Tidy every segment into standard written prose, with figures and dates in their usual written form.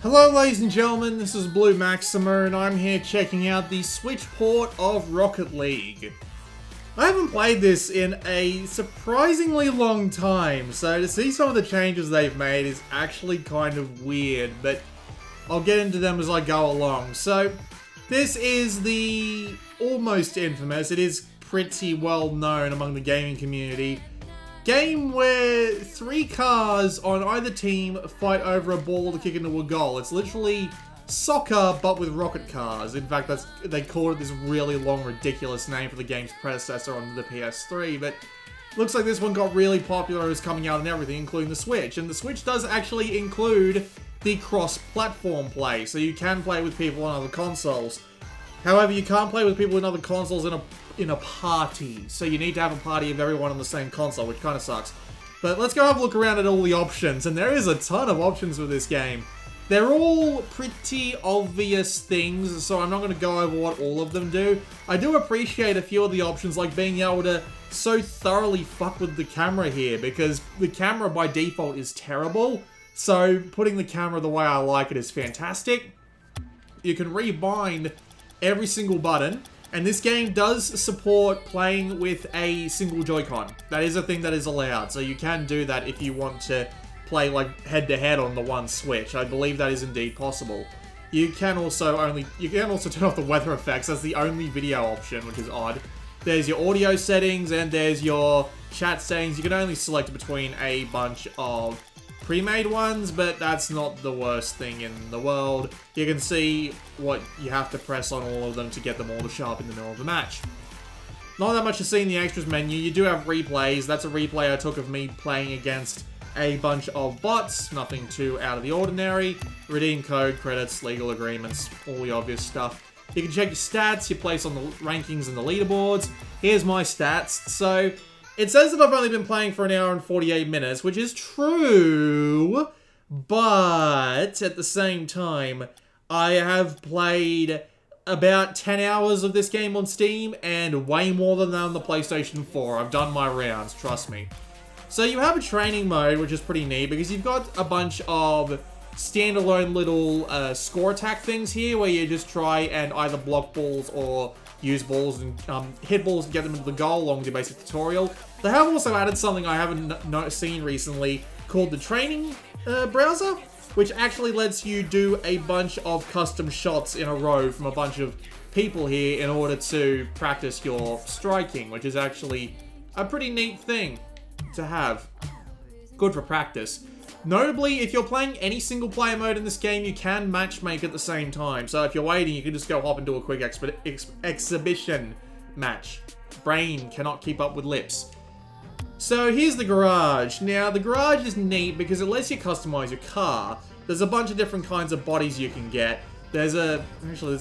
Hello ladies and gentlemen, this is Blue Maxima and I'm here checking out the Switch port of Rocket League. I haven't played this in a surprisingly long time, so to see some of the changes they've made is actually kind of weird, but I'll get into them as I go along. So, this is the almost infamous, it is pretty well known among the gaming community, game where 3 cars on either team fight over a ball to kick into a goal. It's literally soccer, but with rocket cars. In fact, they called it this really long, ridiculous name for the game's predecessor on the PS3, but looks like this one got really popular as coming out and everything, including the Switch. And the Switch does actually include the cross-platform play, so you can play with people on other consoles. However, you can't play with people in other consoles in a party, so you need to have a party of everyone on the same console, which kind of sucks. But let's go have a look around at all the options, and there is a ton of options with this game. They're all pretty obvious things, so I'm not going to go over what all of them do. I do appreciate a few of the options, like being able to so thoroughly fuck with the camera here, because the camera by default is terrible, so putting the camera the way I like it is fantastic. You can rebind every single button, and this game does support playing with a single Joy-Con. That is a thing that is allowed, so you can do that if you want to play like head-to-head on the one Switch. I believe that is indeed possible. You can also turn off the weather effects. That's the only video option, which is odd. There's your audio settings, and there's your chat settings. You can only select between a bunch of pre-made ones, but that's not the worst thing in the world. You can see what you have to press on all of them to get them all to show up in the middle of the match. Not that much to see in the extras menu. You do have replays. That's a replay I took of me playing against a bunch of bots. Nothing too out of the ordinary. Redeem code, credits, legal agreements, all the obvious stuff. You can check your stats, your place on the rankings and the leaderboards. Here's my stats. So it says that I've only been playing for 1 hour and 48 minutes, which is true, but at the same time, I have played about 10 hours of this game on Steam, and way more than that on the PlayStation 4. I've done my rounds, trust me. So you have a training mode, which is pretty neat, because you've got a bunch of standalone little score attack things here, where you just try and either block balls or use balls and hit balls and get them into the goal along with your basic tutorial. They have also added something I haven't seen recently called the training browser, which actually lets you do a bunch of custom shots in a row from a bunch of people here in order to practice your striking, which is actually a pretty neat thing to have. Good for practice. Notably, if you're playing any single player mode in this game, you can matchmake at the same time. So if you're waiting, you can just go hop into a quick exhibition match. Brain cannot keep up with lips. So here's the garage. Now, the garage is neat because it lets you customize your car. There's a bunch of different kinds of bodies you can get. There's a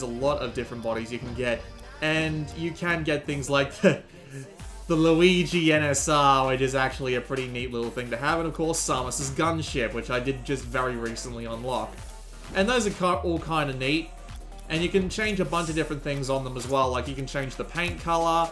lot of different bodies you can get. And you can get things like the Luigi NSR, which is actually a pretty neat little thing to have, and of course Samus's gunship, which I did just very recently unlock. And those are all kind of neat, and you can change a bunch of different things on them as well, like you can change the paint color,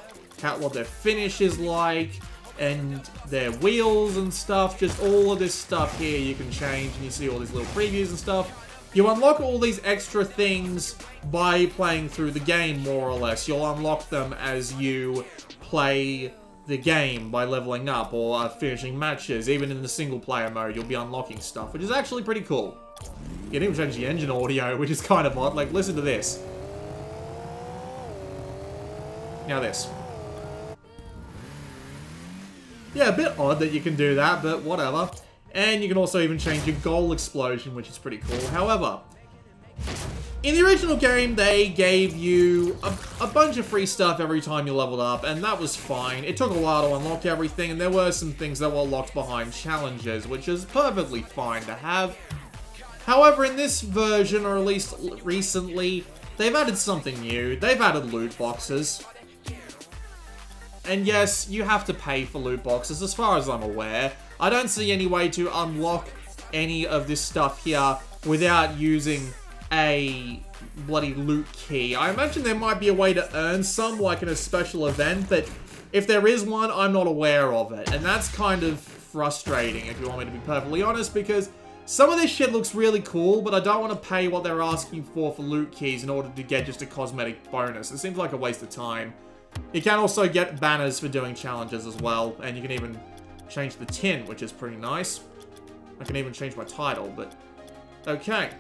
what their finish is like, and their wheels and stuff. Just all of this stuff here you can change, and you see all these little previews and stuff. You unlock all these extra things by playing through the game, more or less. You'll unlock them as you play the game by leveling up or finishing matches. Even in the single player mode, you'll be unlocking stuff, which is actually pretty cool. You can even change the engine audio, which is kind of odd. Like, listen to this. Now this. Yeah, a bit odd that you can do that, but whatever. And you can also even change your goal explosion, which is pretty cool. However, in the original game, they gave you a bunch of free stuff every time you leveled up, and that was fine. It took a while to unlock everything, and there were some things that were locked behind challenges, which is perfectly fine to have. However, in this version, or at least recently, they've added something new. They've added loot boxes. And yes, you have to pay for loot boxes, as far as I'm aware. I don't see any way to unlock any of this stuff here without using a bloody loot key. I imagine there might be a way to earn some, like in a special event, but if there is one, I'm not aware of it. And that's kind of frustrating, if you want me to be perfectly honest, because Some of this shit looks really cool, but I don't want to pay what they're asking for loot keys in order to get just a cosmetic bonus. It seems like a waste of time. You can also get banners for doing challenges as well, and you can even change the tint, which is pretty nice. I can even change my title, but... Okay.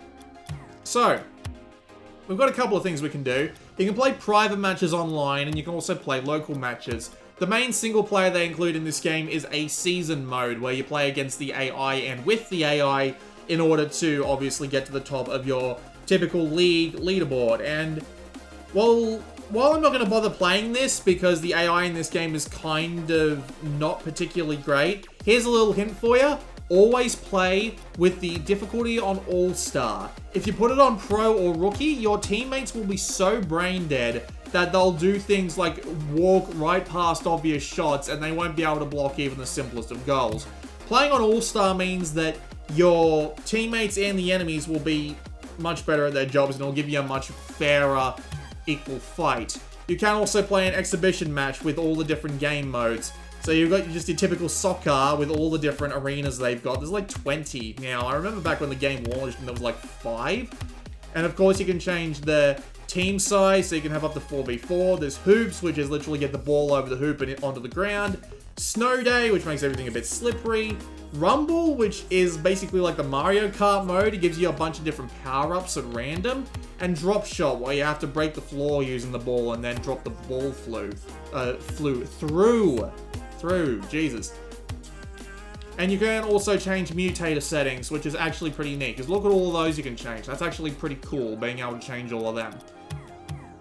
So, we've got a couple of things we can do. You can play private matches online, and you can also play local matches. The main single player they include in this game is a season mode, where you play against the AI and with the AI in order to obviously get to the top of your typical league leaderboard. And, well, while I'm not going to bother playing this because the AI in this game is kind of not particularly great, here's a little hint for you. Always play with the difficulty on All-Star. If you put it on Pro or Rookie, your teammates will be so brain dead that they'll do things like walk right past obvious shots and they won't be able to block even the simplest of goals. Playing on All-Star means that your teammates and the enemies will be much better at their jobs and it'll give you a much fairer, equal fight. You can also play an exhibition match with all the different game modes. So you've got just your typical soccer with all the different arenas they've got. There's like 20 now. I remember back when the game launched and there was like 5. And of course you can change the team size, so you can have up to 4v4. There's hoops, which is literally get the ball over the hoop and onto the ground. Snow day, which makes everything a bit slippery. Rumble, which is basically like the Mario Kart mode. It gives you a bunch of different power-ups at random. And drop shot, where you have to break the floor using the ball and then drop the ball through, Jesus. And you can also change mutator settings, which is actually pretty neat, because look at all of those you can change. That's actually pretty cool, being able to change all of them.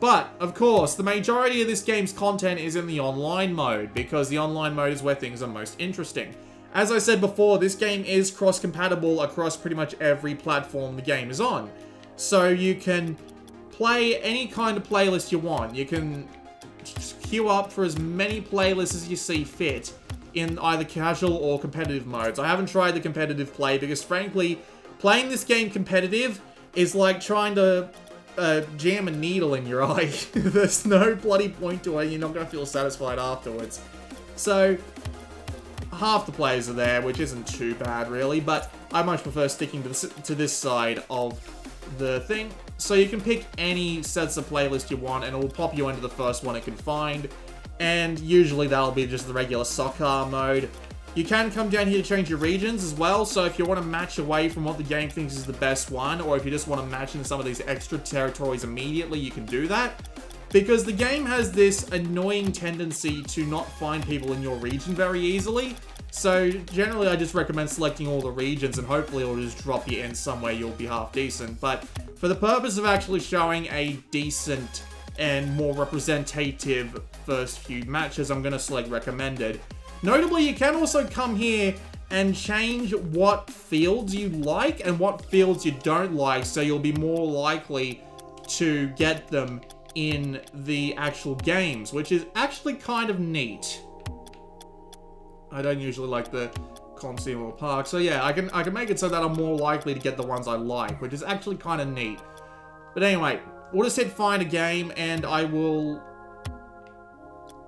But, of course, the majority of this game's content is in the online mode, because the online mode is where things are most interesting. As I said before, this game is cross-compatible across pretty much every platform the game is on. So you can play any kind of playlist you want. You can queue up for as many playlists as you see fit in either casual or competitive modes. I haven't tried the competitive play because, frankly, playing this game competitive is like trying to jam a needle in your eye. There's no bloody point to it. You're not going to feel satisfied afterwards. So, half the players are there, which isn't too bad, really, but I much prefer sticking to this side of the thing. So you can pick any sets of playlist you want, and it will pop you into the first one it can find. And usually that'll be just the regular soccer mode. You can come down here to change your regions as well, so if you want to match away from what the game thinks is the best one, or if you just want to match in some of these extra territories immediately, you can do that. Because the game has this annoying tendency to not find people in your region very easily. So generally I just recommend selecting all the regions and hopefully it'll just drop you in somewhere you'll be half decent. But for the purpose of actually showing a decent and more representative first few matches, I'm going to select recommended. Notably, you can also come here and change what fields you like and what fields you don't like, so you'll be more likely to get them in the actual games, which is actually kind of neat. I don't usually like the Coliseum or Park, so yeah, I can make it so that I'm more likely to get the ones I like, which is actually kind of neat. But anyway, we'll just hit find a game, and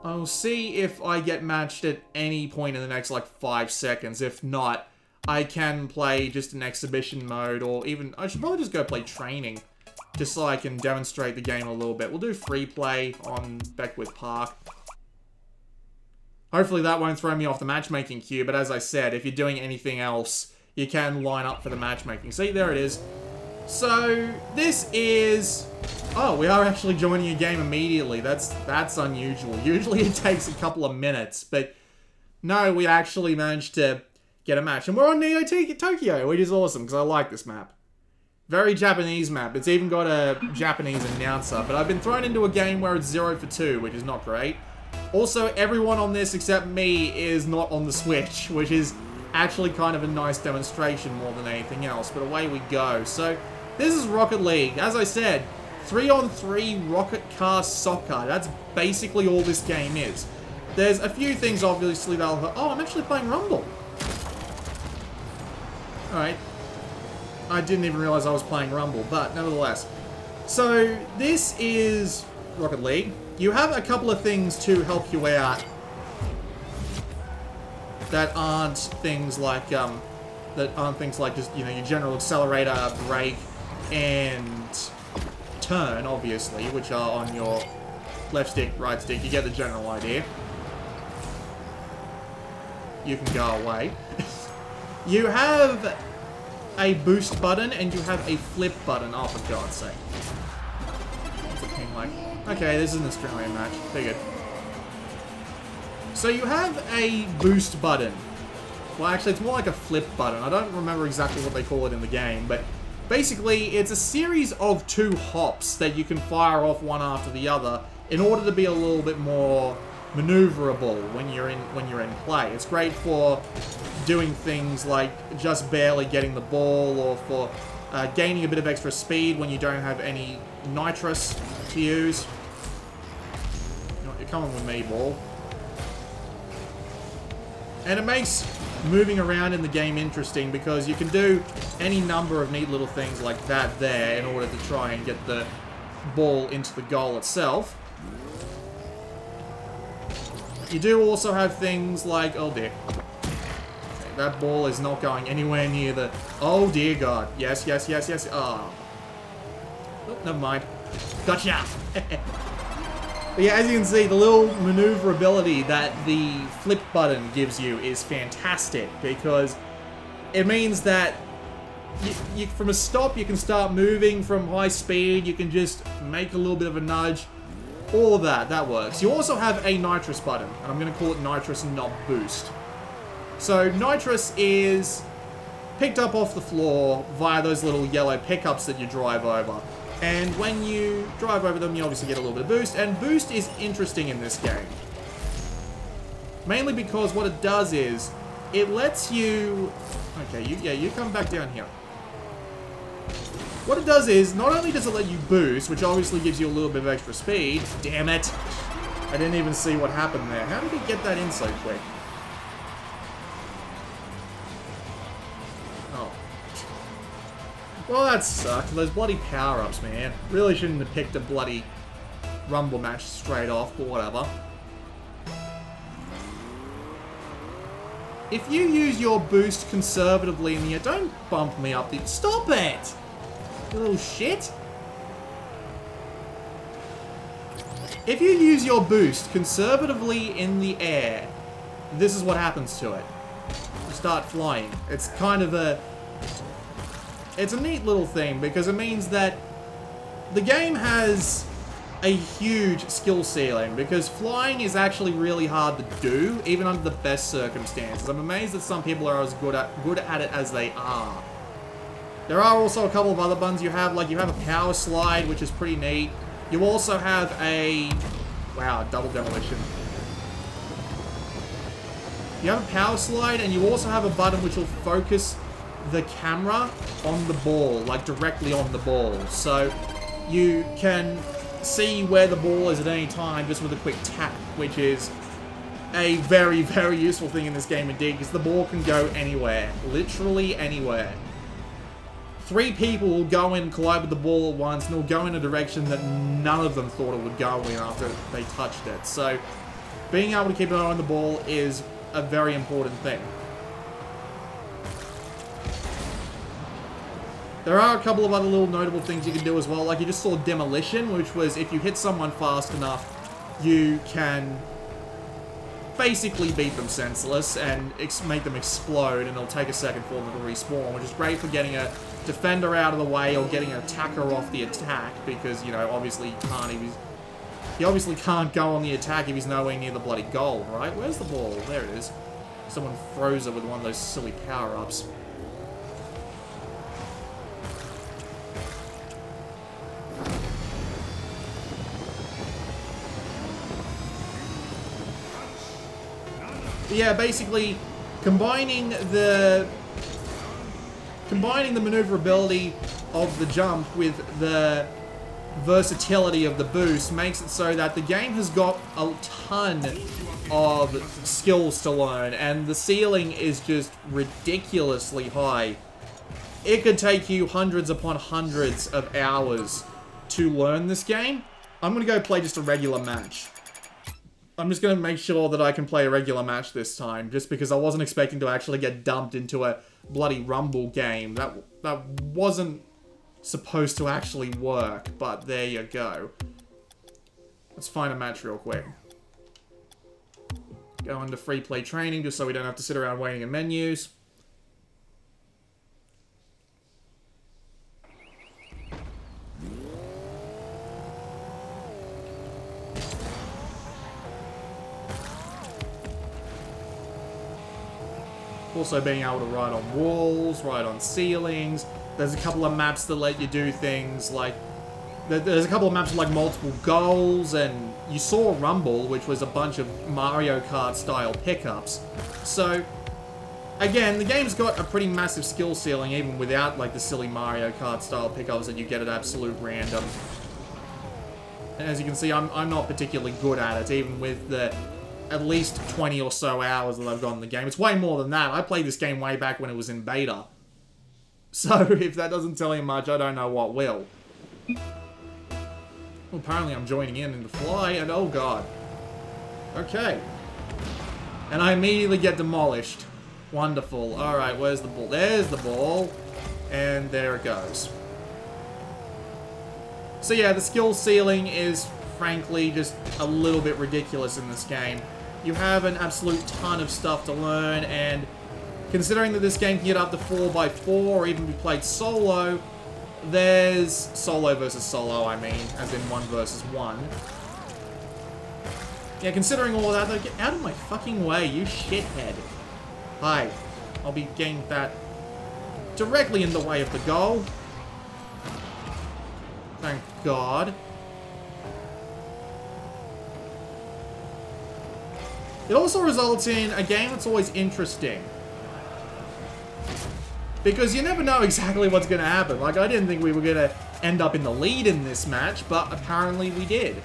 I'll see if I get matched at any point in the next, like, 5 seconds. If not, I can play just an exhibition mode, or even... I should probably just go play training, just so I can demonstrate the game a little bit. We'll do free play on Beckwith Park. Hopefully that won't throw me off the matchmaking queue, but as I said, if you're doing anything else, you can line up for the matchmaking. See, there it is. So, this is... Oh, we are actually joining a game immediately. That's unusual. Usually it takes a couple of minutes, but no, we actually managed to get a match. And we're on Neo Tokyo, which is awesome, because I like this map. Very Japanese map. It's even got a Japanese announcer, but I've been thrown into a game where it's 0 for 2, which is not great. Also, everyone on this except me is not on the Switch, which is actually kind of a nice demonstration more than anything else, but away we go. So, this is Rocket League. As I said, 3-on-3 rocket car soccer. That's basically all this game is. There's a few things, obviously, that'll... Oh, I'm actually playing Rumble. Alright. I didn't even realize I was playing Rumble, but nevertheless. So, this is Rocket League. You have a couple of things to help you out that aren't things like that aren't things like just, you know, your general accelerator, brake, and turn, obviously, which are on your left stick, right stick. You get the general idea. You can go away. You have a boost button and you have a flip button. Oh, for God's sake. What's the ping like? Okay, this is an Australian match. Figured. So you have a boost button. Well, actually, it's more like a flip button. I don't remember exactly what they call it in the game, but basically, it's a series of 2 hops that you can fire off one after the other in order to be a little bit more maneuverable when you're in play. It's great for doing things like just barely getting the ball, or for gaining a bit of extra speed when you don't have any nitrous to use. You know, you're coming with me, ball. And it makes moving around in the game interesting because you can do any number of neat little things like that there in order to try and get the ball into the goal itself. You do also have things like, oh dear, okay, that ball is not going anywhere near the, oh dear God, yes, yes, yes, yes, oh, never mind, gotcha. But yeah, as you can see, the little maneuverability that the flip button gives you is fantastic because it means that you from a stop you can start moving from high speed, you can just make a little bit of a nudge. All of that works. You also have a nitrous button, and I'm going to call it nitrous and not boost. So nitrous is picked up off the floor via those little yellow pickups that you drive over. And when you drive over them, you obviously get a little bit of boost, and boost is interesting in this game. Mainly because what it does is, it lets you... Okay, you come back down here. What it does is, not only does it let you boost, which obviously gives you a little bit of extra speed. Damn it! I didn't even see what happened there. How did he get that in so quick? Oh. Well, that sucked. Those bloody power-ups, man. Really shouldn't have picked a bloody Rumble match straight off, but whatever. If you use your boost conservatively in the air, don't bump me up the... Stop it! You little shit. If you use your boost conservatively in the air, this is what happens to it. You start flying. It's kind of a... It's a neat little thing because it means that the game has a huge skill ceiling because flying is actually really hard to do, even under the best circumstances. I'm amazed that some people are as good at it as they are. There are also a couple of other buttons you have, like you have a power slide, which is pretty neat. You also have a... Wow, double demolition. You have a power slide, and you also have a button which will focus the camera on the ball, like directly on the ball. So you can see where the ball is at any time just with a quick tap, which is a very, very useful thing in this game indeed, because the ball can go anywhere. Literally anywhere. 3 people will go in and collide with the ball at once, and it'll go in a direction that none of them thought it would go in after they touched it. So, being able to keep an eye on the ball is a very important thing. There are a couple of other little notable things you can do as well, like you just saw demolition, which was if you hit someone fast enough, you can basically beat them senseless and make them explode, and it'll take a second for them to respawn, which is great for getting a defender out of the way or getting an attacker off the attack, because, you know, obviously he obviously can't go on the attack if he's nowhere near the bloody goal, right? Where's the ball? There it is. Someone froze it with one of those silly power-ups. Yeah, basically, combining the maneuverability of the jump with the versatility of the boost makes it so that the game has got a ton of skills to learn, and the ceiling is just ridiculously high. It could take you hundreds upon hundreds of hours to learn this game. I'm gonna go play just a regular match. I'm just going to make sure that I can play a regular match this time, just because I wasn't expecting to actually get dumped into a bloody Rumble game. That wasn't supposed to actually work, but there you go. Let's find a match real quick. Go into free play training just so we don't have to sit around waiting in menus. Also being able to ride on walls, ride on ceilings. There's a couple of maps that let you do things like... There's a couple of maps with like multiple goals, and you saw Rumble, which was a bunch of Mario Kart style pickups. So, again, the game's got a pretty massive skill ceiling, even without like the silly Mario Kart style pickups that you get at absolute random. And as you can see, I'm not particularly good at it, even with the at least 20 or so hours that I've got in the game. It's way more than that. I played this game way back when it was in beta. So, if that doesn't tell you much, I don't know what will. Well, apparently I'm joining in the fly, and oh god. Okay. And I immediately get demolished. Wonderful. Alright, where's the ball? There's the ball. And there it goes. So yeah, the skill ceiling is, frankly, just a little bit ridiculous in this game. You have an absolute ton of stuff to learn, and considering that this game can get up to 4x4 or even be played solo, there's solo versus solo, I mean, as in 1 versus 1. Yeah, considering all that, like, get out of my fucking way, you shithead. Hi. I'll be getting that directly in the way of the goal. Thank God. It also results in a game that's always interesting. Because you never know exactly what's going to happen. Like, I didn't think we were going to end up in the lead in this match, but apparently we did.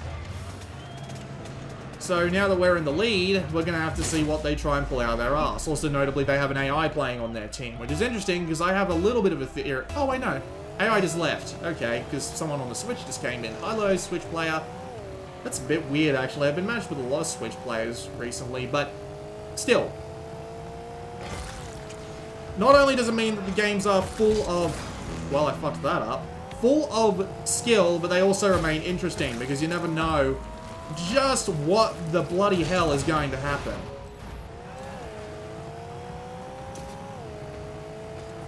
So now that we're in the lead, we're going to have to see what they try and pull out of their ass. Also, notably, they have an AI playing on their team, which is interesting because I have a little bit of a theory. Oh, wait, no. AI just left. Okay, because someone on the Switch just came in. Hello, Switch player. That's a bit weird, actually. I've been matched with a lot of Switch players recently, but still. Not only does it mean that the games are full of... Well, I fucked that up. Full of skill, but they also remain interesting, because you never know just what the bloody hell is going to happen.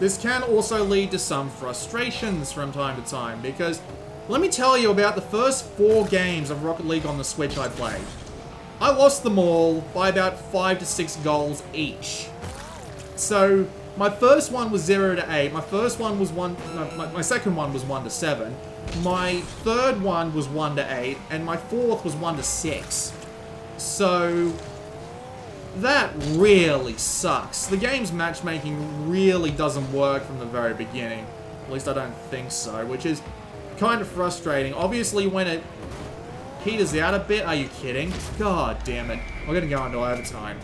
This can also lead to some frustrations from time to time, because let me tell you about the first 4 games of Rocket League on the Switch I played. I lost them all by about 5 to 6 goals each. So, my first one was 0 to 8, my first one was my second one was 1 to 7, my third one was 1 to 8, and my fourth was 1 to 6. So, that really sucks. The game's matchmaking really doesn't work from the very beginning. At least I don't think so, which is kind of frustrating. Obviously, when it peters out a bit, are you kidding? God damn it. We're gonna go into overtime.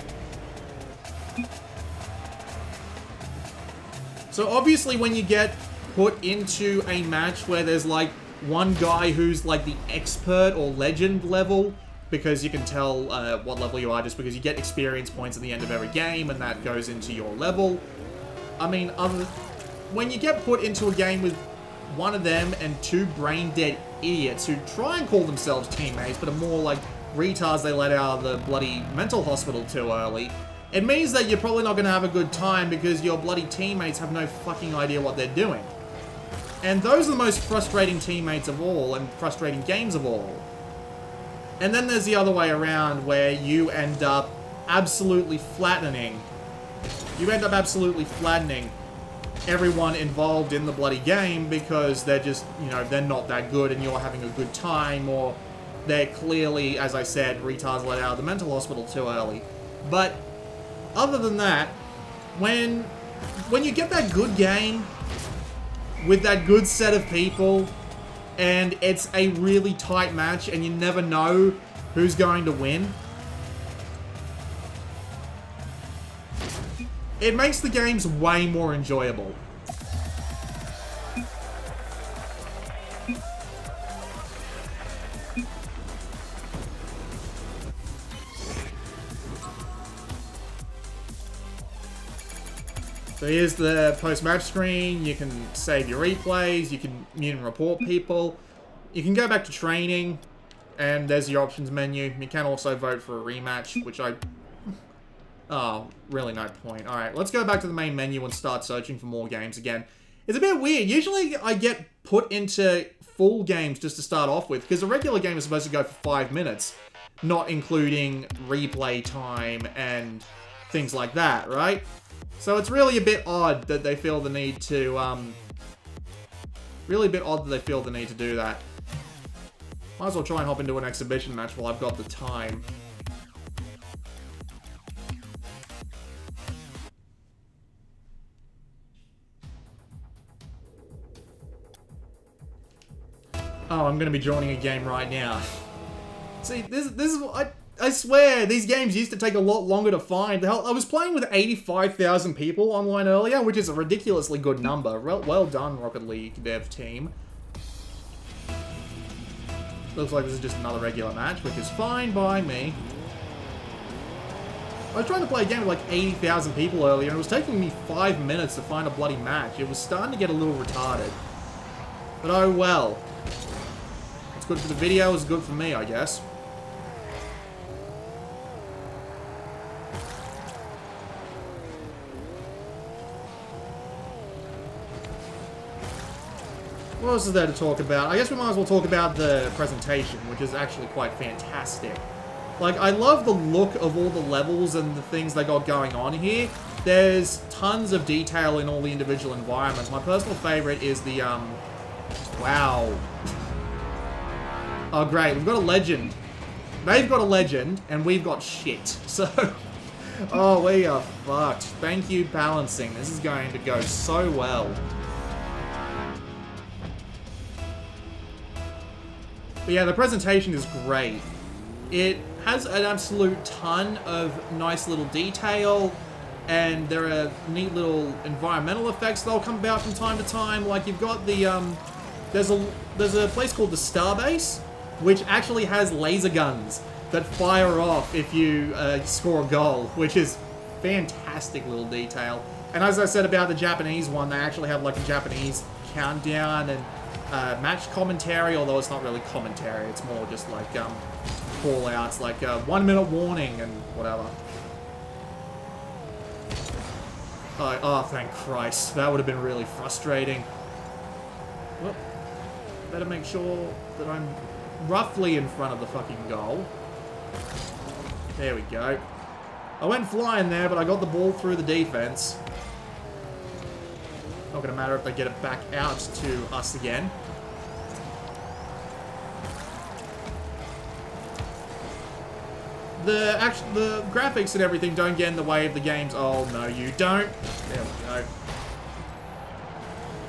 So obviously when you get put into a match where there's like one guy who's like the expert or legend level, because you can tell what level you are just because you get experience points at the end of every game and that goes into your level. I mean, when you get put into a game with one of them and 2 brain-dead idiots who try and call themselves teammates but are more like retards they let out of the bloody mental hospital too early, it means that you're probably not going to have a good time because your bloody teammates have no fucking idea what they're doing. And those are the most frustrating teammates of all, and frustrating games of all. And then there's the other way around, where you end up absolutely flattening. You end up absolutely flattening everyone involved in the bloody game because they're just, you know, they're not that good and you're having a good time, or they're clearly, as I said, retards let out of the mental hospital too early. But other than that, when you get that good game with that good set of people and it's a really tight match and you never know who's going to win, it makes the games way more enjoyable. So here's the post-match screen. You can save your replays. You can mute and report people. You can go back to training. And there's your options menu. You can also vote for a rematch, which I... Oh, really no point. Alright, let's go back to the main menu and start searching for more games again. It's a bit weird. Usually I get put into full games just to start off with, because a regular game is supposed to go for 5 minutes, not including replay time and things like that, right? So it's really a bit odd that they feel the need to, really a bit odd that they feel the need to do that. Might as well try and hop into an exhibition match while I've got the time. Oh, I'm going to be joining a game right now. See, this is... I swear, these games used to take a lot longer to find. Hell, I was playing with 85,000 people online earlier, which is a ridiculously good number. Well done, Rocket League dev team. Looks like this is just another regular match, which is fine by me. I was trying to play a game with like 80,000 people earlier, and it was taking me 5 minutes to find a bloody match. It was starting to get a little retarded. But oh well. It's good for the video, it's good for me, I guess. What else is there to talk about? I guess we might as well talk about the presentation, which is actually quite fantastic. Like, I love the look of all the levels and the things they got going on here. There's tons of detail in all the individual environments. My personal favorite is the, wow. Oh, great. We've got a legend. They've got a legend, and we've got shit. So, oh, we are fucked. Thank you, balancing. This is going to go so well. But yeah, the presentation is great. It has an absolute ton of nice little detail, and there are neat little environmental effects that'll come about from time to time. Like, you've got the, there's a place called the Starbase, which actually has laser guns that fire off if you score a goal, which is fantastic little detail. And as I said about the Japanese one, they actually have like a Japanese countdown and match commentary, although it's not really commentary, it's more just like call-outs, like 1 minute warning and whatever. Oh, thank Christ. That would have been really frustrating. Well, better make sure that I'm roughly in front of the fucking goal. There we go. I went flying there, but I got the ball through the defense. Not gonna matter if they get it back out to us again. The graphics and everything don't get in the way of the game's... Oh, no, you don't. There we go.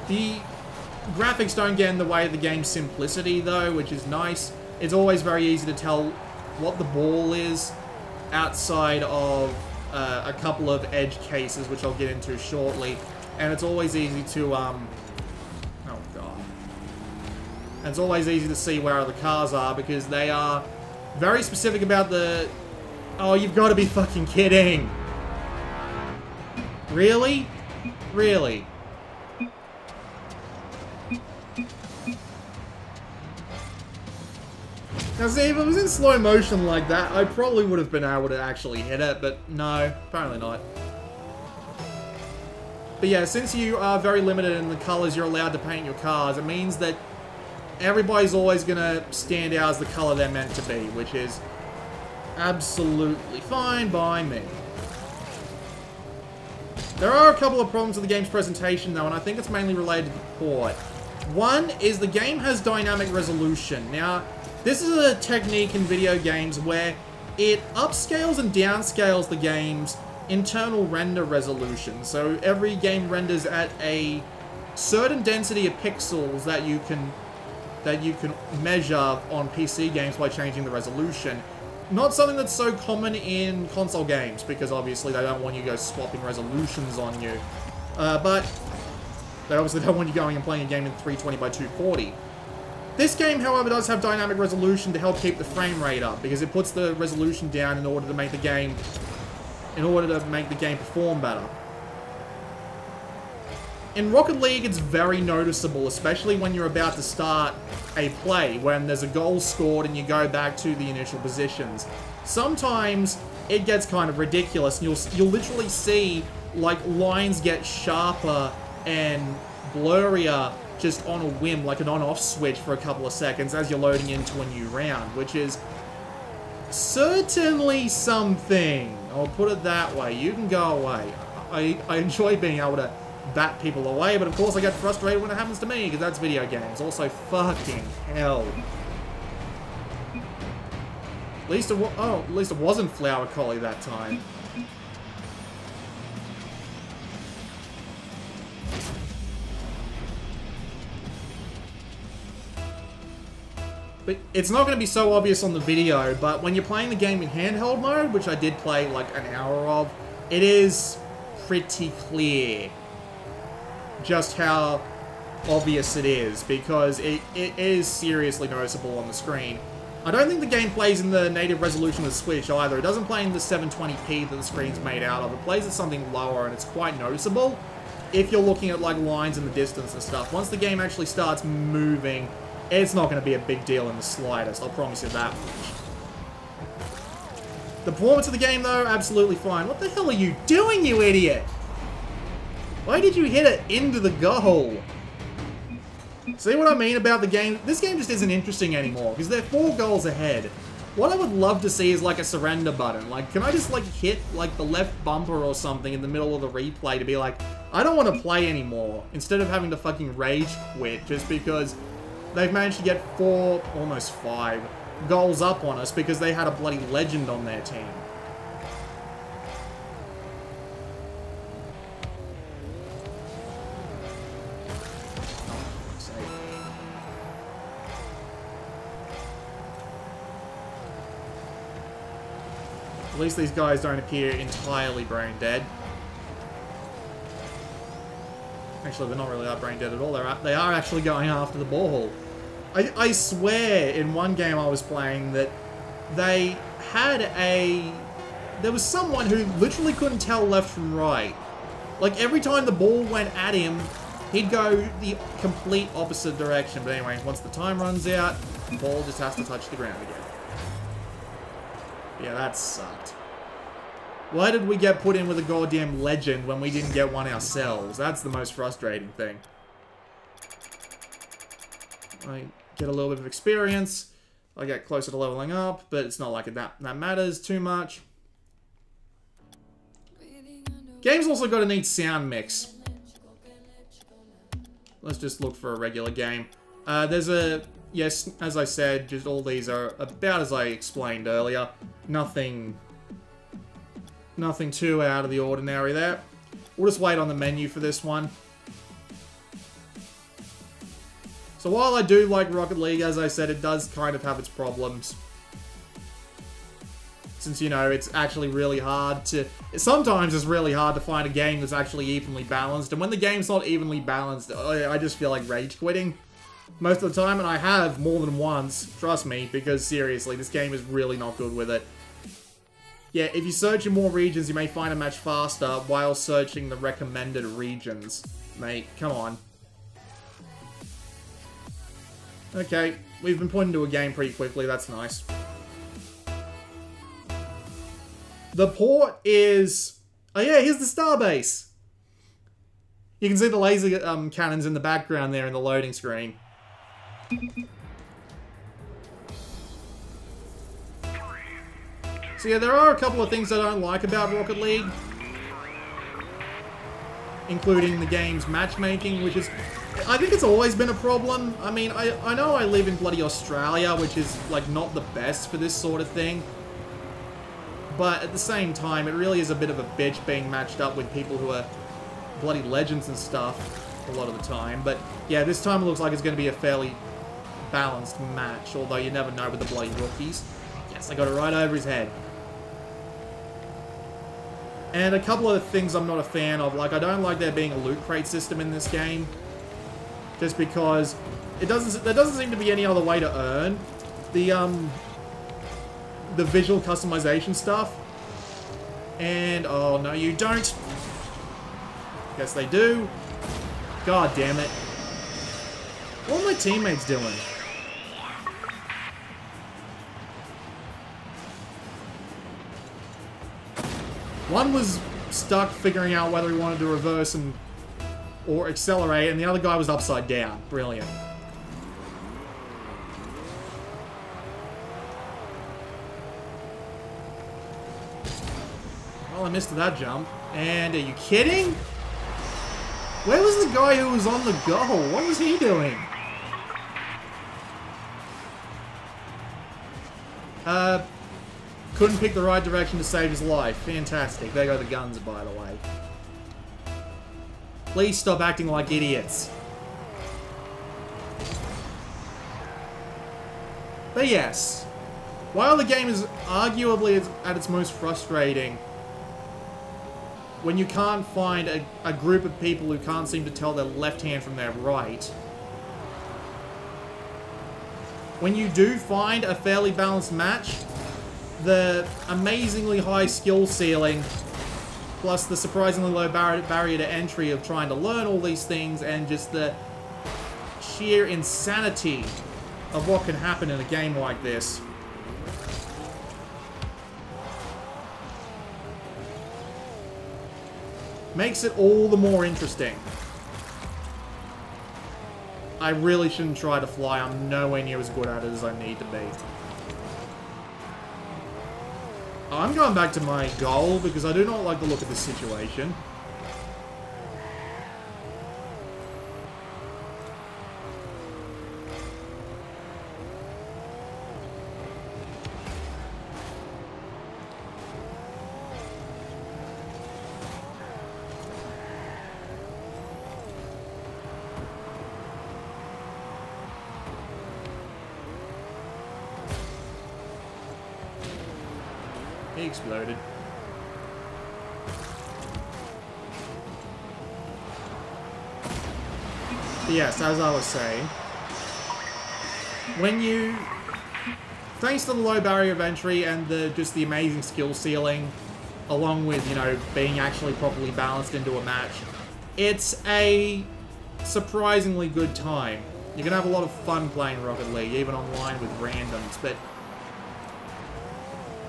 The graphics don't get in the way of the game's simplicity, though, which is nice. It's always very easy to tell what the ball is outside of a couple of edge cases, which I'll get into shortly. And it's always easy to, oh god. And it's always easy to see where the cars are, because they are very specific about the... Oh, you've got to be fucking kidding! Really? Really? Now see, if it was in slow motion like that, I probably would have been able to actually hit it, but no, apparently not. But yeah, since you are very limited in the colours you're allowed to paint your cars, it means that everybody's always going to stand out as the colour they're meant to be, which is absolutely fine by me. There are a couple of problems with the game's presentation though, and I think it's mainly related to the port. One is the game has dynamic resolution. Now, this is a technique in video games where it upscales and downscales the game's internal render resolution. So every game renders at a certain density of pixels that you can measure on PC games by changing the resolution. Not something that's so common in console games, because obviously they don't want you to go swapping resolutions on you. But they obviously don't want you going and playing a game in 320 by 240. This game, however, does have dynamic resolution to help keep the frame rate up, because it puts the resolution down in order to make the game perform better. In Rocket League, it's very noticeable, especially when you're about to start a play, when there's a goal scored and you go back to the initial positions. Sometimes it gets kind of ridiculous, and you'll literally see, like, lines get sharper and blurrier just on a whim, like an on-off switch for a couple of seconds as you're loading into a new round, which is certainly something. I'll put it that way. You can go away. I enjoy being able to bat people away, but of course I get frustrated when it happens to me, because that's video games. Also, fucking hell. At least it wasn't Flower Collie that time. But it's not going to be so obvious on the video, but when you're playing the game in handheld mode, which I did play like an hour of, it is pretty clear just how obvious it is, because it is seriously noticeable on the screen. I don't think the game plays in the native resolution of the Switch either. It doesn't play in the 720p that the screen's made out of. It plays at something lower, and it's quite noticeable if you're looking at like lines in the distance and stuff. Once the game actually starts moving, it's not going to be a big deal in the slightest, I'll promise you that much. The performance of the game, though, absolutely fine. What the hell are you doing, you idiot? Why did you hit it into the goal? See what I mean about the game? This game just isn't interesting anymore, because they're 4 goals ahead. What I would love to see is, like, a surrender button. Like, can I just, like, hit, like, the left bumper or something in the middle of the replay to be like, I don't want to play anymore, instead of having to fucking rage quit just because they've managed to get 4, almost 5, goals up on us because they had a bloody legend on their team. At least these guys don't appear entirely brain dead. Actually, they're not really that brain dead at all. They are actually going after the ball. I swear in one game I was playing that they had there was someone who literally couldn't tell left from right. Like, every time the ball went at him, he'd go the complete opposite direction. But anyway, once the time runs out, the ball just has to touch the ground again. Yeah, that sucked. Why did we get put in with a goddamn legend when we didn't get one ourselves? That's the most frustrating thing. I get a little bit of experience. I get closer to leveling up, but it's not like that matters too much. Game's also got a neat sound mix. Let's just look for a regular game. There's a... Yes, as I said, just all these are about as I explained earlier. Nothing too out of the ordinary there. We'll just wait on the menu for this one. So while I do like Rocket League, as I said, it does kind of have its problems. Since, you know, it's actually really hard to... Sometimes it's really hard to find a game that's actually evenly balanced. And when the game's not evenly balanced, I just feel like rage quitting most of the time, and I have more than once, trust me, because seriously, this game is really not good with it. Yeah, if you search in more regions, you may find a match faster while searching the recommended regions. Mate, come on. Okay, we've been put into a game pretty quickly, that's nice. The port is... Oh yeah, here's the starbase! You can see the laser cannons in the background there in the loading screen. So yeah, there are a couple of things I don't like about Rocket League, including the game's matchmaking, which is... I think it's always been a problem. I mean, I know I live in bloody Australia, which is, like, not the best for this sort of thing. But at the same time, it really is a bit of a bitch being matched up with people who are bloody legends and stuff a lot of the time. But yeah, this time it looks like it's going to be a fairly balanced match, although you never know with the bloody rookies. Yes, I got it right over his head. And a couple of things I'm not a fan of, like, I don't like there being a loot crate system in this game. Just because there doesn't seem to be any other way to earn the visual customization stuff. And, oh no you don't. Guess they do. God damn it. What are my teammates doing? One was stuck figuring out whether he wanted to reverse or accelerate, and the other guy was upside down. Brilliant. Well, I missed that jump. And are you kidding? Where was the guy who was on the goal? What was he doing? Couldn't pick the right direction to save his life. Fantastic. There go the guns, by the way. Please stop acting like idiots. But yes, while the game is arguably at its most frustrating, when you can't find a group of people who can't seem to tell their left hand from their right, when you do find a fairly balanced match, the amazingly high skill ceiling, plus the surprisingly low barrier to entry of trying to learn all these things, and just the sheer insanity of what can happen in a game like this. Makes it all the more interesting. I really shouldn't try to fly. I'm nowhere near as good at it as I need to be. I'm going back to my goal because I do not like the look of this situation. He exploded. But yes, as I was saying, when you, thanks to the low barrier of entry and just the amazing skill ceiling, along with, you know, being actually properly balanced into a match, it's a surprisingly good time. You're gonna have a lot of fun playing Rocket League, even online with randoms, but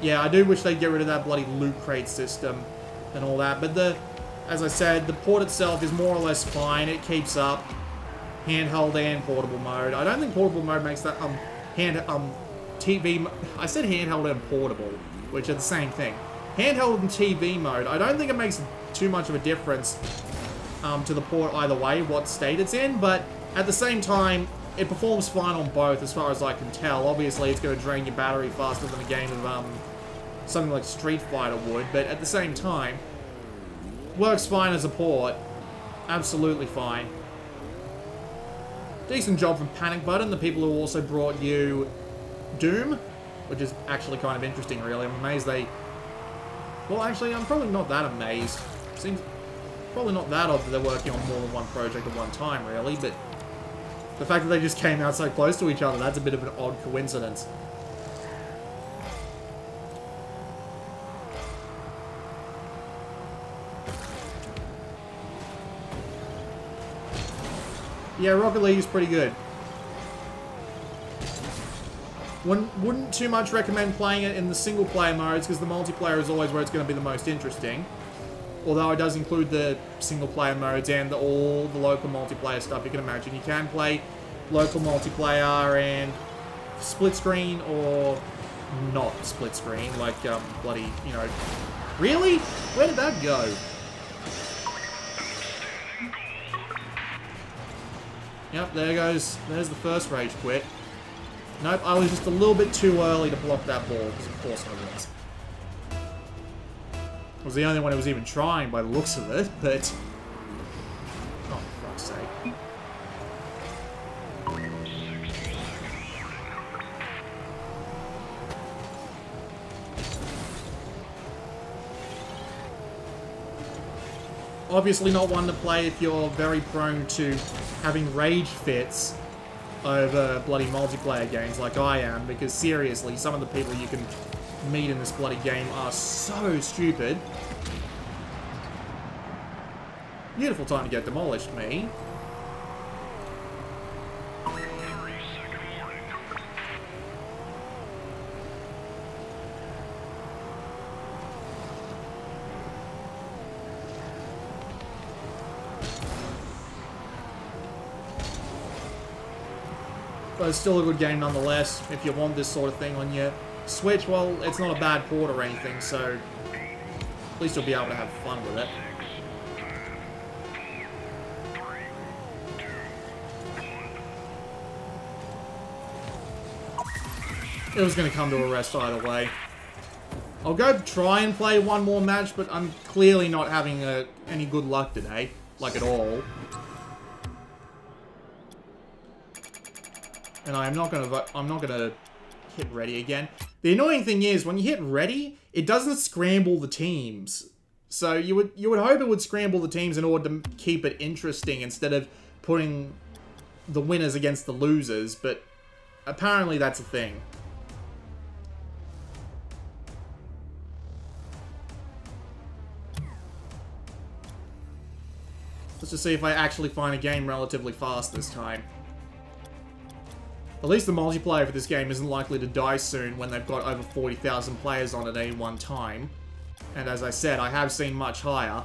yeah, I do wish they'd get rid of that bloody loot crate system and all that. But as I said, the port itself is more or less fine. It keeps up. Handheld and portable mode. I don't think portable mode makes that, TV, I said handheld and portable, which are the same thing. Handheld and TV mode, I don't think it makes too much of a difference to the port either way, what state it's in, but at the same time, it performs fine on both, as far as I can tell. Obviously, it's going to drain your battery faster than a game of something like Street Fighter would, but at the same time, works fine as a port. Absolutely fine. Decent job from Panic Button, the people who also brought you Doom, which is actually kind of interesting, really. I'm amazed they... Well, actually, I'm probably not that amazed. Seems probably not that odd that they're working on more than one project at one time, really, but the fact that they just came out so close to each other, that's a bit of an odd coincidence. Yeah, Rocket League is pretty good. Wouldn't too much recommend playing it in the single-player modes, because the multiplayer is always where it's going to be the most interesting. Although it does include the single-player modes and all the local multiplayer stuff you can imagine. You can play local multiplayer and split screen or not split screen, like bloody, you know... Really? Where did that go? Yep, there goes. There's the first rage quit. Nope, I was just a little bit too early to block that ball, because of course I was. I was the only one who was even trying by the looks of it, but... Oh, for fuck's sake. Obviously not one to play if you're very prone to having rage fits over bloody multiplayer games like I am, because seriously, some of the people you can meet in this bloody game are so stupid. Beautiful time to get demolished, me. But it's still a good game nonetheless, if you want this sort of thing on your Switch. Well, it's not a bad port or anything, so at least you'll be able to have fun with it. It was going to come to a rest either way. I'll go try and play one more match, but I'm clearly not having any good luck today. Like, at all. And I'm not gonna hit ready again. The annoying thing is, when you hit ready, it doesn't scramble the teams. So you would hope it would scramble the teams in order to keep it interesting instead of putting the winners against the losers, but apparently that's a thing. Let's just see if I actually find a game relatively fast this time. At least the multiplayer for this game isn't likely to die soon when they've got over 40,000 players on at any one time. And as I said, I have seen much higher.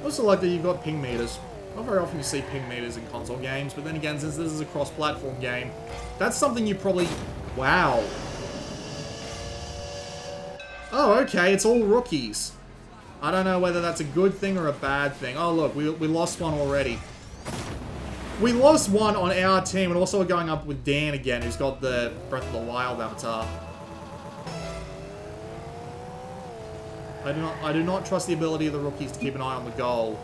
I also like that you've got ping meters. Not very often you see ping meters in console games, but then again, since this is a cross-platform game, that's something you probably... Wow. Oh, okay, it's all rookies. I don't know whether that's a good thing or a bad thing. Oh, look, we lost one already. We lost one on our team, and also we're going up with Dan again, who's got the Breath of the Wild avatar. I do not trust the ability of the rookies to keep an eye on the goal.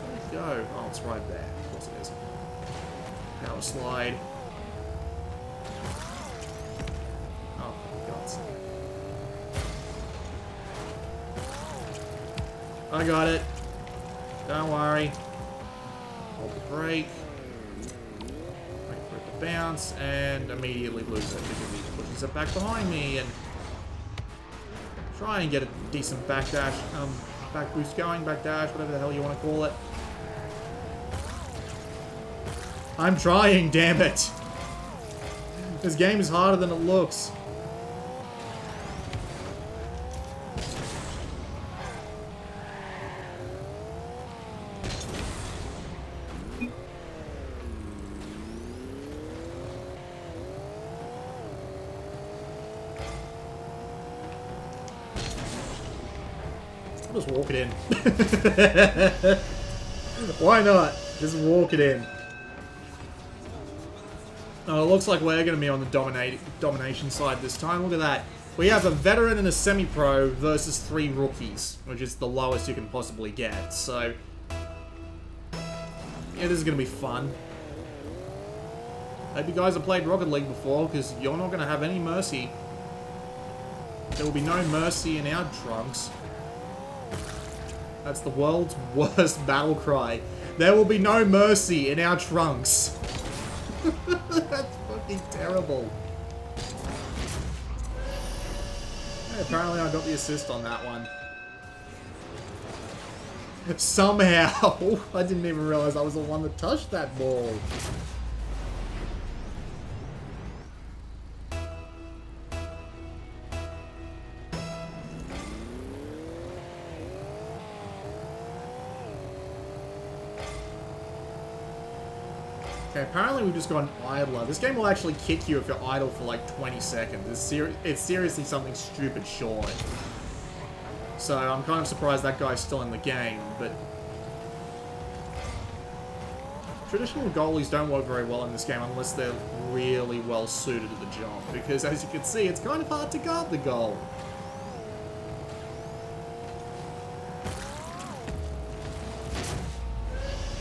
Where'd it go? Oh, it's right there. Of course it is. Power slide. Oh, for God's sake. I got it. Don't worry. Hold the brake. Wait for it to bounce, and immediately lose it because he pushes it back behind me, and try and get a decent backdash, back boost going, backdash, whatever the hell you want to call it. I'm trying, damn it! This game is harder than it looks. Just walk it in. Why not? Just walk it in. Oh, it looks like we're going to be on the domination side this time. Look at that. We have a veteran and a semi-pro versus 3 rookies, which is the lowest you can possibly get. So, yeah, this is going to be fun. Hope you guys have played Rocket League before, because you're not going to have any mercy. There will be no mercy in our trunks. That's the world's worst battle cry. There will be no mercy in our trunks. That's fucking terrible. Hey, apparently I got the assist on that one. Somehow. I didn't even realize I was the one that touched that ball. Okay, apparently we've just got an idler. This game will actually kick you if you're idle for like 20 seconds. It's seriously something stupid short. So I'm kind of surprised that guy's still in the game, but... Traditional goalies don't work very well in this game unless they're really well suited to the job, because as you can see, it's kind of hard to guard the goal.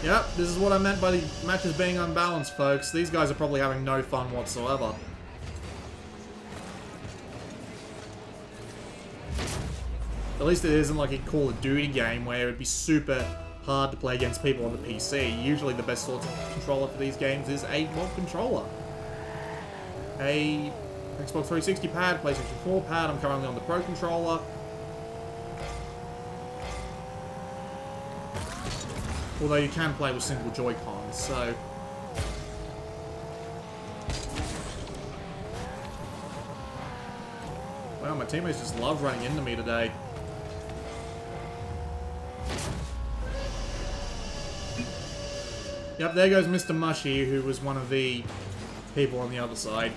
Yep, this is what I meant by the matches being unbalanced, folks. These guys are probably having no fun whatsoever. At least it isn't like a Call of Duty game where it'd be super hard to play against people on the PC. Usually the best sort of controller for these games is a mod controller. A Xbox 360 pad, PlayStation 4 pad, I'm currently on the Pro Controller. Although you can play with single Joy-Cons, so... Wow, my teammates just love running into me today. Yep, there goes Mr. Mushy, who was one of the people on the other side.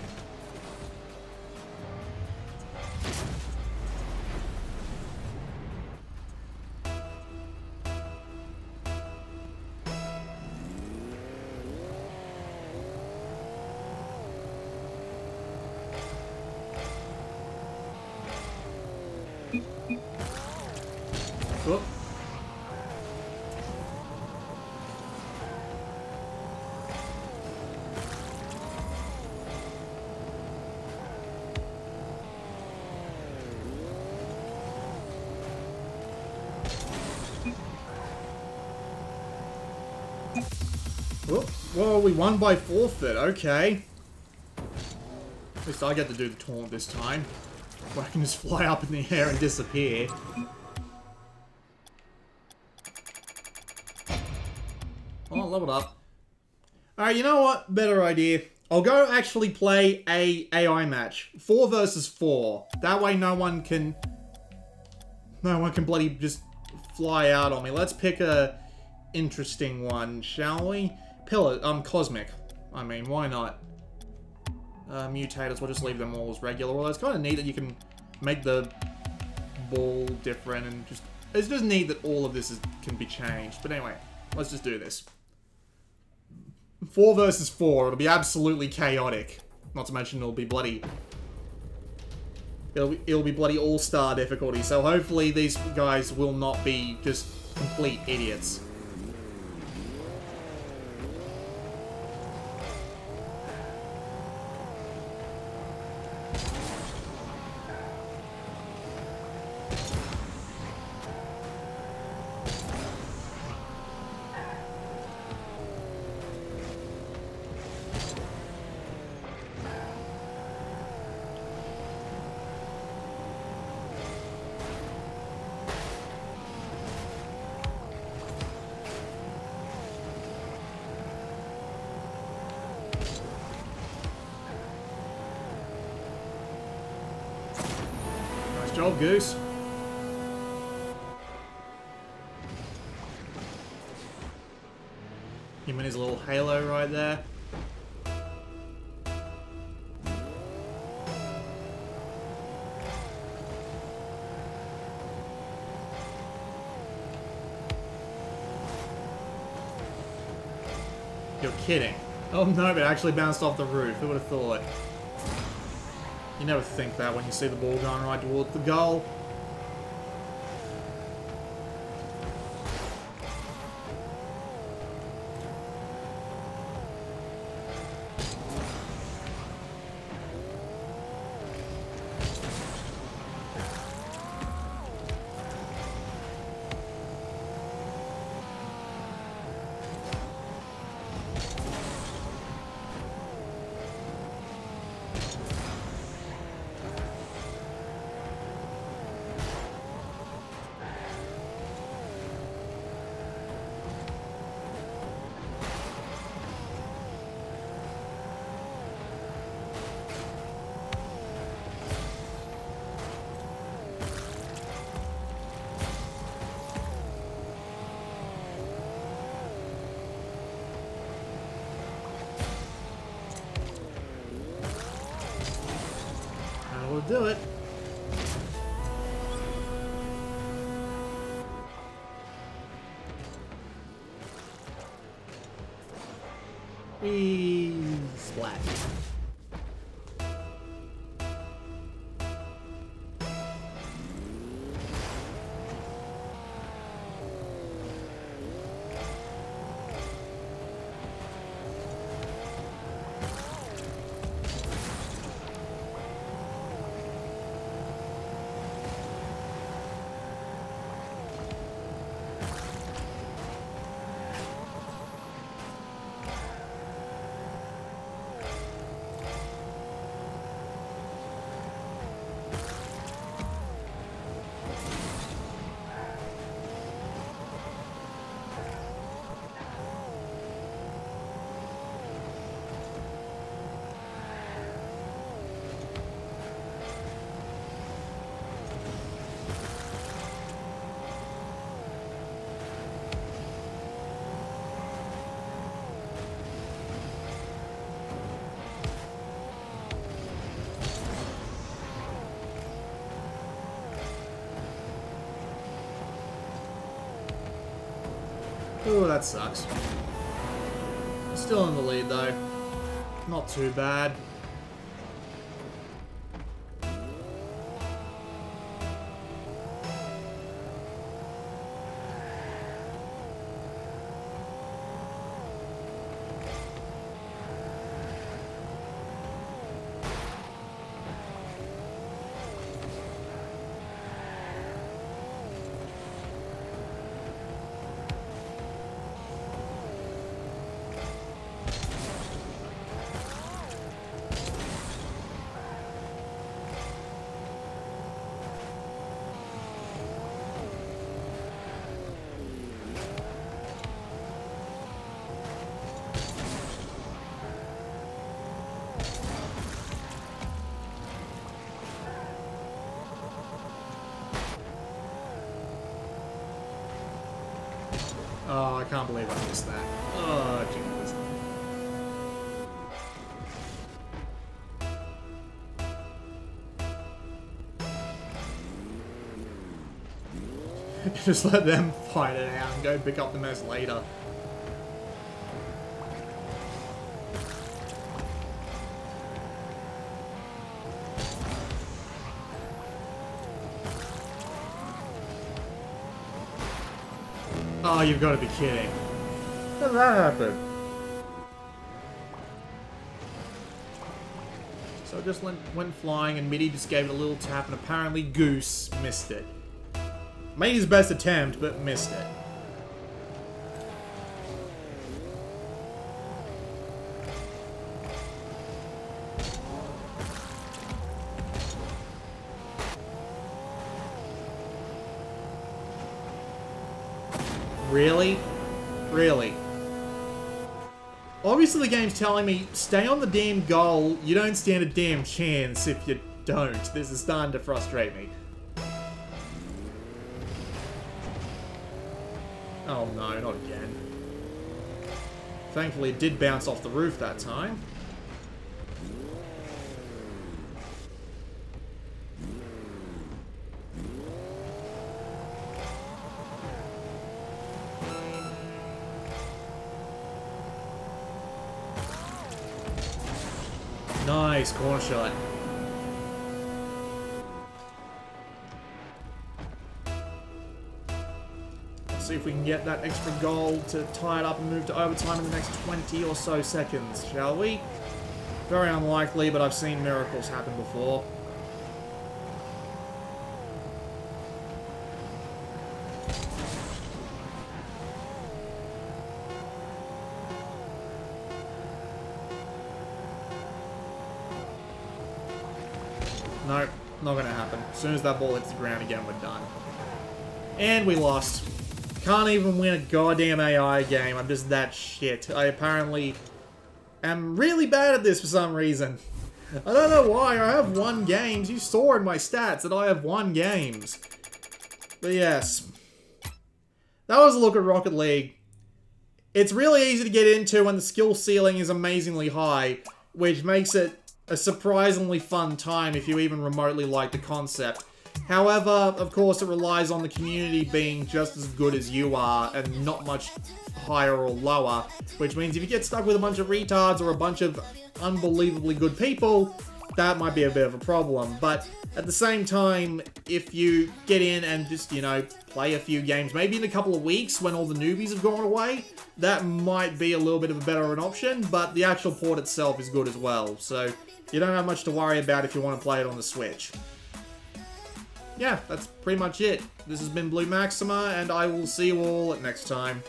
Whoop. Whoop. Whoa, we won by forfeit, okay. At least I get to do the taunt this time. Where I can just fly up in the air and disappear. Oh, leveled up. Alright, you know what? Better idea. I'll go actually play a AI match. 4 versus 4. That way no one can bloody just fly out on me. Let's pick a interesting one, shall we? Cosmic. I mean, why not? Mutators, we'll just leave them all as regular. Well, it's kind of neat that you can make the ball different and just... It's just neat that all of this can be changed. But anyway, let's just do this. 4 versus 4. It'll be absolutely chaotic. Not to mention it'll be bloody... It'll be bloody all-star difficulty. So hopefully these guys will not be just complete idiots. Nice job, Goose. Him and his little halo right there. You're kidding. Oh no, but it actually bounced off the roof. Who would have thought? You never think that when you see the ball going right towards the goal. We'll do it. Splat. Ooh, that sucks. Still in the lead, though. Not too bad. Oh, I can't believe I missed that. Oh, Jesus. Just let them fight it out and go pick up the mess later. Oh, you've got to be kidding. How did that happen? So it just went flying and Mitty just gave it a little tap and apparently Goose missed it. Made his best attempt, but missed it. Really? Really? Obviously the game's telling me, stay on the damn goal, you don't stand a damn chance if you don't. This is starting to frustrate me. Oh no, not again. Thankfully it did bounce off the roof that time. Nice corner shot. Let's see if we can get that extra goal to tie it up and move to overtime in the next 20 or so seconds, shall we? Very unlikely, but I've seen miracles happen before. Nope, not gonna happen. As soon as that ball hits the ground again, we're done. And we lost. Can't even win a goddamn AI game. I'm just that shit. I apparently am really bad at this for some reason. I don't know why. I have won games. You saw in my stats that I have won games. But yes. That was a look at Rocket League. It's really easy to get into when the skill ceiling is amazingly high, which makes it a surprisingly fun time if you even remotely like the concept. However, of course, it relies on the community being just as good as you are and not much higher or lower, which means if you get stuck with a bunch of retards or a bunch of unbelievably good people, that might be a bit of a problem. But at the same time, if you get in and just, you know, play a few games, maybe in a couple of weeks when all the newbies have gone away, that might be a little bit of a better of an option, but the actual port itself is good as well, so you don't have much to worry about if you want to play it on the Switch. Yeah, that's pretty much it. This has been Blue Maxima, and I will see you all next time.